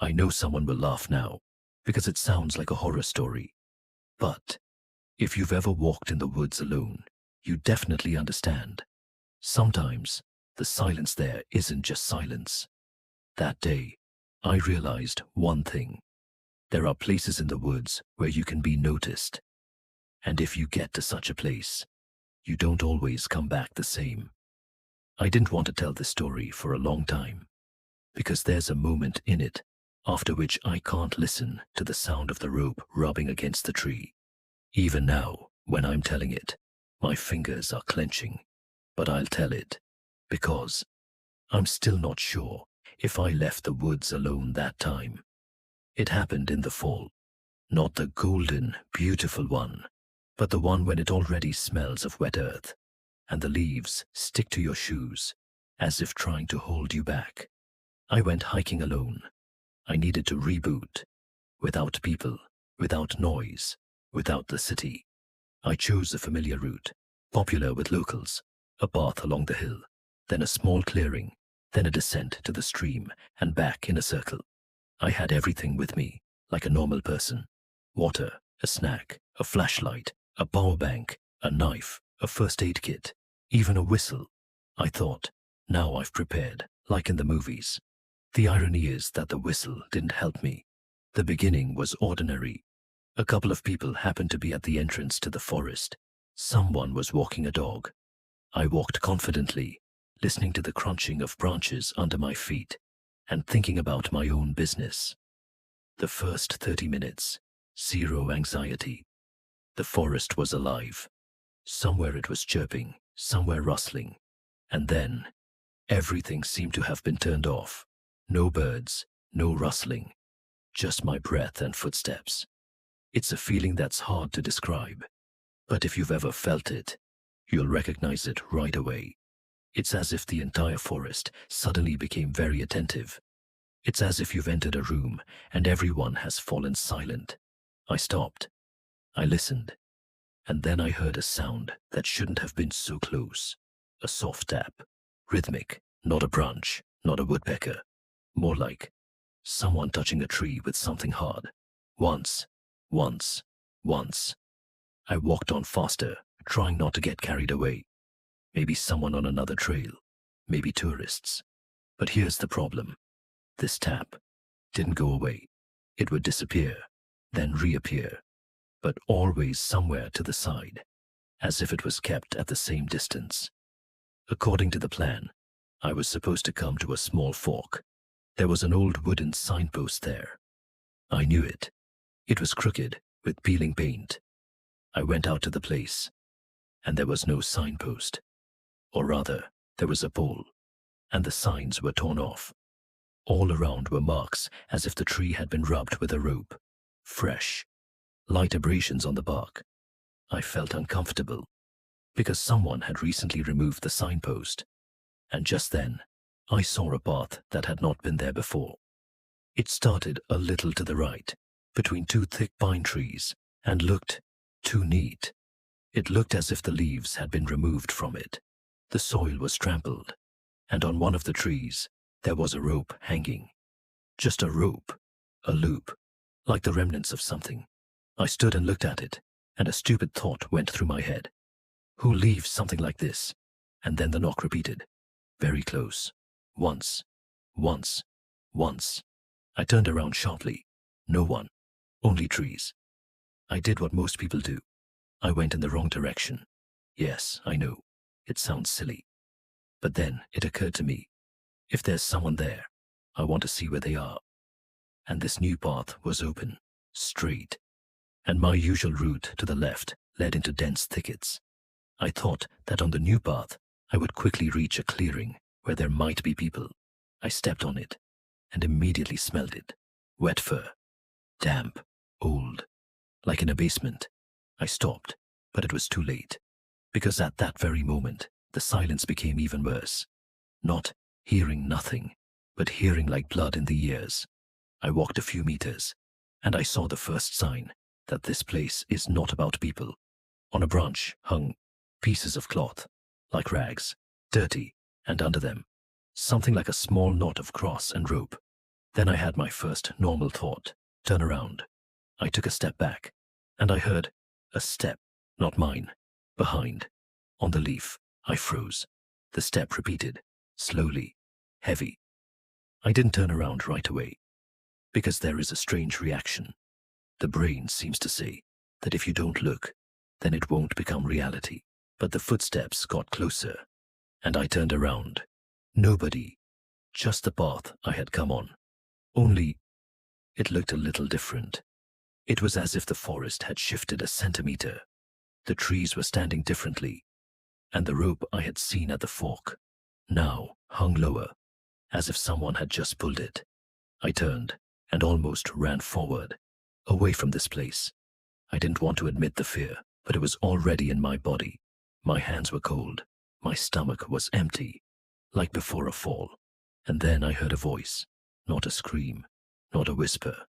I know someone will laugh now, because it sounds like a horror story. But if you've ever walked in the woods alone, you definitely understand. Sometimes the silence there isn't just silence. That day, I realized one thing. There are places in the woods where you can be noticed. And if you get to such a place, you don't always come back the same. I didn't want to tell this story for a long time, because there's a moment in it after which I can't listen to the sound of the rope rubbing against the tree. Even now, when I'm telling it, my fingers are clenching. But I'll tell it, because I'm still not sure if I left the woods alone that time. It happened in the fall, not the golden, beautiful one, but the one when it already smells of wet earth, and the leaves stick to your shoes, as if trying to hold you back. I went hiking alone. I needed to reboot, without people, without noise, without the city. I chose a familiar route, popular with locals, a path along the hill, then a small clearing, then a descent to the stream, and back in a circle. I had everything with me, like a normal person. Water, a snack, a flashlight, a power bank, a knife, a first aid kit, even a whistle. I thought, now I've prepared, like in the movies. The irony is that the whistle didn't help me. The beginning was ordinary. A couple of people happened to be at the entrance to the forest. Someone was walking a dog. I walked confidently, listening to the crunching of branches under my feet, and thinking about my own business. The first 30 minutes, zero anxiety. The forest was alive. Somewhere it was chirping, somewhere rustling. And then, everything seemed to have been turned off. No birds, no rustling, just my breath and footsteps. It's a feeling that's hard to describe, but if you've ever felt it, you'll recognize it right away. It's as if the entire forest suddenly became very attentive. It's as if you've entered a room and everyone has fallen silent. I stopped. I listened. And then I heard a sound that shouldn't have been so close. A soft tap. Rhythmic, not a branch, not a woodpecker. More like someone touching a tree with something hard. Once. I walked on faster, trying not to get carried away. Maybe someone on another trail. Maybe tourists. But here's the problem. This tap didn't go away. It would disappear, then reappear, but always somewhere to the side, as if it was kept at the same distance. According to the plan, I was supposed to come to a small fork. There was an old wooden signpost there. I knew it. It was crooked, with peeling paint. I went out to the place, and there was no signpost. Or rather, there was a pole, and the signs were torn off. All around were marks as if the tree had been rubbed with a rope. Fresh, light abrasions on the bark. I felt uncomfortable, because someone had recently removed the signpost. And just then, I saw a path that had not been there before. It started a little to the right, between two thick pine trees, and looked too neat. It looked as if the leaves had been removed from it. The soil was trampled, and on one of the trees, there was a rope hanging. Just a rope, a loop, like the remnants of something. I stood and looked at it, and a stupid thought went through my head. Who leaves something like this? And then the knock repeated. Very close. Once. I turned around sharply. No one. Only trees. I did what most people do. I went in the wrong direction. Yes, I know. It sounds silly. But then it occurred to me. If there's someone there, I want to see where they are. And this new path was open, straight. And my usual route to the left led into dense thickets. I thought that on the new path, I would quickly reach a clearing where there might be people. I stepped on it and immediately smelled it. Wet fur. Damp. Old. Like in a basement. I stopped, but it was too late. Because at that very moment, the silence became even worse. Not hearing nothing, but hearing like blood in the ears. I walked a few meters, and I saw the first sign that this place is not about people. On a branch hung pieces of cloth, like rags, dirty, and under them, something like a small knot of cross and rope. Then I had my first normal thought. Turn around. I took a step back, and I heard a step, not mine, behind. On the leaf, I froze. The step repeated, slowly, heavy. I didn't turn around right away, because there is a strange reaction. The brain seems to say that if you don't look, then it won't become reality. But the footsteps got closer, and I turned around. Nobody, just the path I had come on. Only, it looked a little different. It was as if the forest had shifted a centimeter. The trees were standing differently, and the rope I had seen at the fork now hung lower, as if someone had just pulled it. I turned and almost ran forward, away from this place. I didn't want to admit the fear, but it was already in my body. My hands were cold. My stomach was empty, like before a fall. And then I heard a voice, not a scream, not a whisper,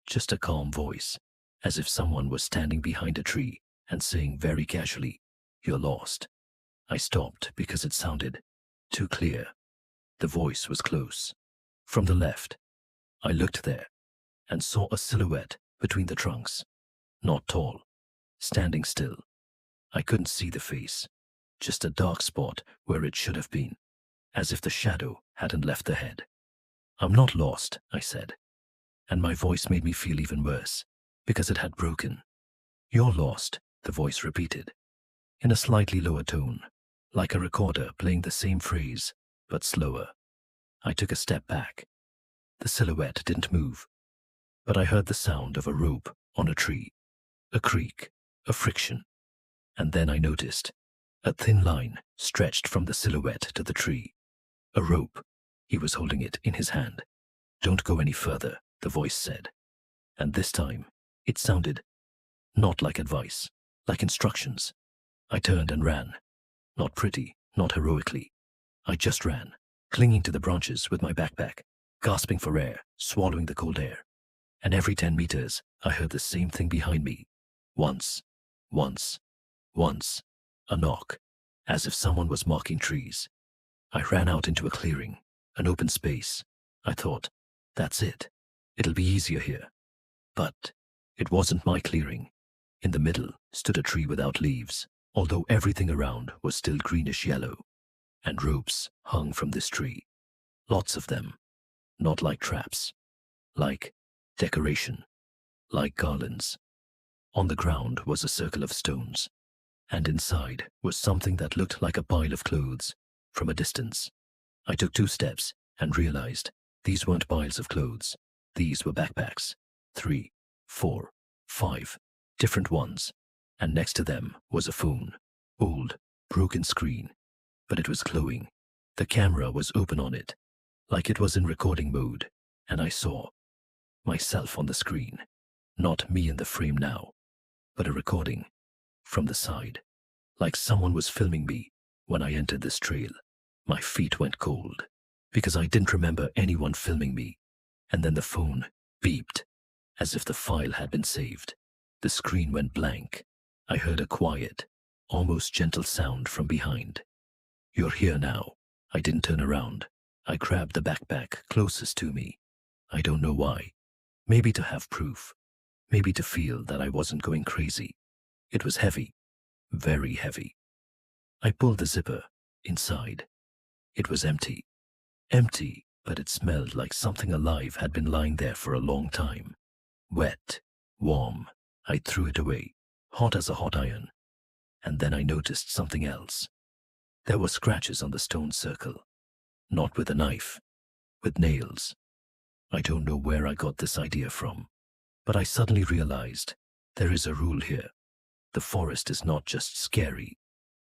just a calm voice, as if someone was standing behind a tree and saying very casually, "You're lost." I stopped because it sounded too clear. The voice was close. From the left, I looked there and saw a silhouette between the trunks. Not tall, standing still. I couldn't see the face, just a dark spot where it should have been, as if the shadow hadn't left the head. "I'm not lost," I said, and my voice made me feel even worse, because it had broken. "You're lost," the voice repeated, in a slightly lower tone, like a recorder playing the same phrase, but slower. I took a step back. The silhouette didn't move, but I heard the sound of a rope on a tree, a creak, a friction, and then I noticed a thin line stretched from the silhouette to the tree. A rope. He was holding it in his hand. "Don't go any further," the voice said. And this time, it sounded not like advice, like instructions. I turned and ran. Not pretty, not heroically. I just ran, clinging to the branches with my backpack, gasping for air, swallowing the cold air. And every 10 meters, I heard the same thing behind me. Once, once, once. A knock, as if someone was marking trees. I ran out into a clearing, an open space. I thought, that's it. It'll be easier here. But it wasn't my clearing. In the middle stood a tree without leaves, although everything around was still greenish yellow. And ropes hung from this tree. Lots of them. Not like traps. Like decoration. Like garlands. On the ground was a circle of stones. And inside was something that looked like a pile of clothes from a distance. I took 2 steps and realized these weren't piles of clothes. These were backpacks. 3, 4, 5 different ones. And next to them was a phone. Old, broken screen. But it was glowing. The camera was open on it, like it was in recording mode. And I saw myself on the screen. Not me in the frame now, but a recording from the side, like someone was filming me when I entered this trail. My feet went cold, because I didn't remember anyone filming me. And then the phone beeped, as if the file had been saved. The screen went blank. I heard a quiet, almost gentle sound from behind. "You're here now." I didn't turn around. I grabbed the backpack closest to me. I don't know why. Maybe to have proof. Maybe to feel that I wasn't going crazy. It was heavy. Very heavy. I pulled the zipper. Inside. It was empty. Empty, but it smelled like something alive had been lying there for a long time. Wet. Warm. I threw it away. Hot as a hot iron. And then I noticed something else. There were scratches on the stone circle. Not with a knife. With nails. I don't know where I got this idea from. But I suddenly realized there is a rule here. The forest is not just scary.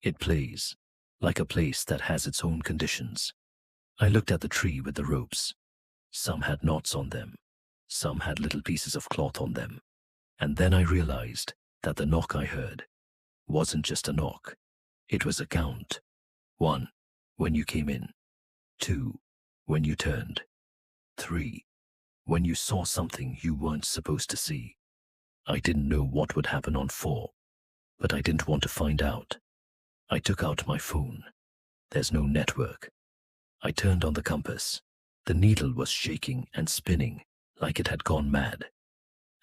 It plays, like a place that has its own conditions. I looked at the tree with the ropes. Some had knots on them. Some had little pieces of cloth on them. And then I realized that the knock I heard wasn't just a knock. It was a count. 1, when you came in. 2, when you turned. 3, when you saw something you weren't supposed to see. I didn't know what would happen on 4, but I didn't want to find out. I took out my phone. There's no network. I turned on the compass. The needle was shaking and spinning like it had gone mad.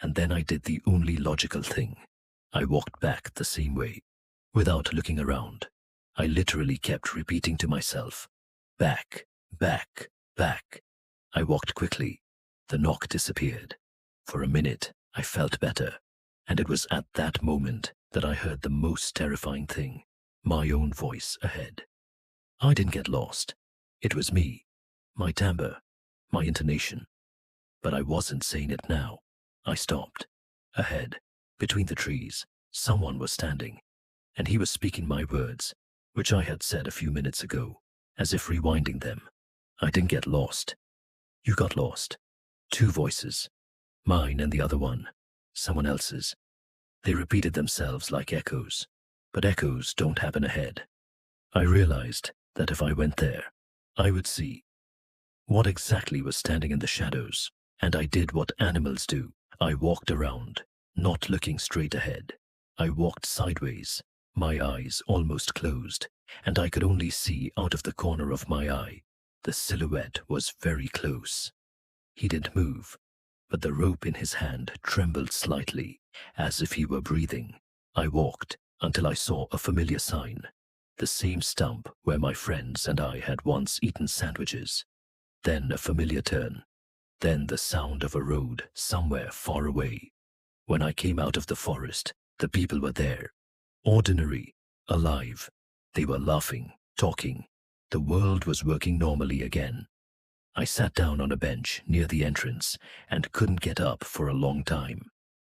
And then I did the only logical thing. I walked back the same way, without looking around. I literally kept repeating to myself, back, back, back. I walked quickly. The knock disappeared. For a minute, I felt better. And it was at that moment that I heard the most terrifying thing, my own voice ahead. I didn't get lost. It was me, my timbre, my intonation. But I wasn't saying it now. I stopped. Ahead, between the trees, someone was standing, and he was speaking my words, which I had said a few minutes ago, as if rewinding them. I didn't get lost. You got lost. Two voices. Mine and the other one. Someone else's. They repeated themselves like echoes, but echoes don't happen ahead. I realized that if I went there, I would see what exactly was standing in the shadows, and I did what animals do. I walked around, not looking straight ahead. I walked sideways, my eyes almost closed, and I could only see out of the corner of my eye. The silhouette was very close. He didn't move, but the rope in his hand trembled slightly, as if he were breathing. I walked until I saw a familiar sign, the same stump where my friends and I had once eaten sandwiches. Then a familiar turn. Then the sound of a road somewhere far away. When I came out of the forest, the people were there. Ordinary, alive. They were laughing, talking. The world was working normally again. I sat down on a bench near the entrance and couldn't get up for a long time.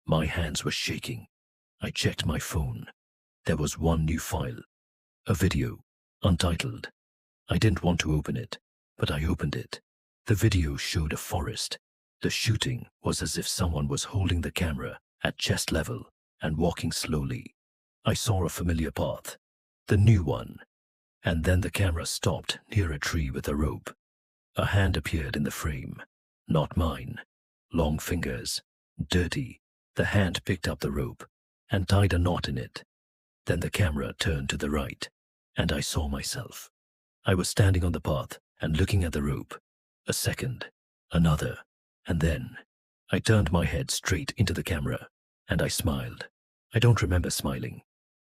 My hands were shaking. I checked my phone. There was one new file. A video, untitled. I didn't want to open it, but I opened it. The video showed a forest. The shooting was as if someone was holding the camera at chest level and walking slowly. I saw a familiar path, the new one, and then the camera stopped near a tree with a rope. A hand appeared in the frame, not mine. Long fingers, dirty. The hand picked up the rope and tied a knot in it. Then the camera turned to the right, and I saw myself. I was standing on the path and looking at the rope. A second, another, and then I turned my head straight into the camera, and I smiled. I don't remember smiling.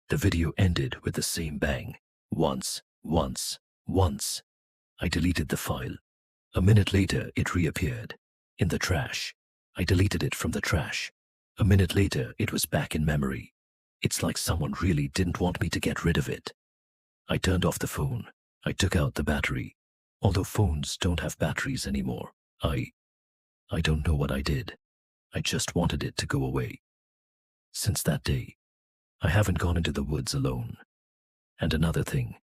The video ended with the same bang. Once, once, once. I deleted the file. A minute later, it reappeared. In the trash. I deleted it from the trash. A minute later, it was back in memory. It's like someone really didn't want me to get rid of it. I turned off the phone. I took out the battery. Although phones don't have batteries anymore, I don't know what I did. I just wanted it to go away. Since that day, I haven't gone into the woods alone. And another thing,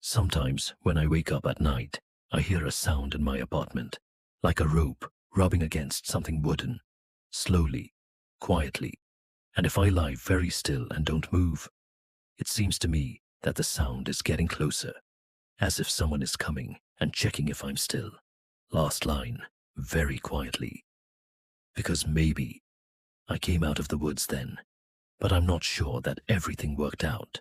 sometimes when I wake up at night, I hear a sound in my apartment, like a rope rubbing against something wooden, slowly, quietly. And if I lie very still and don't move, it seems to me that the sound is getting closer, as if someone is coming and checking if I'm still. Last line, very quietly. Because maybe I came out of the woods then, but I'm not sure that everything worked out.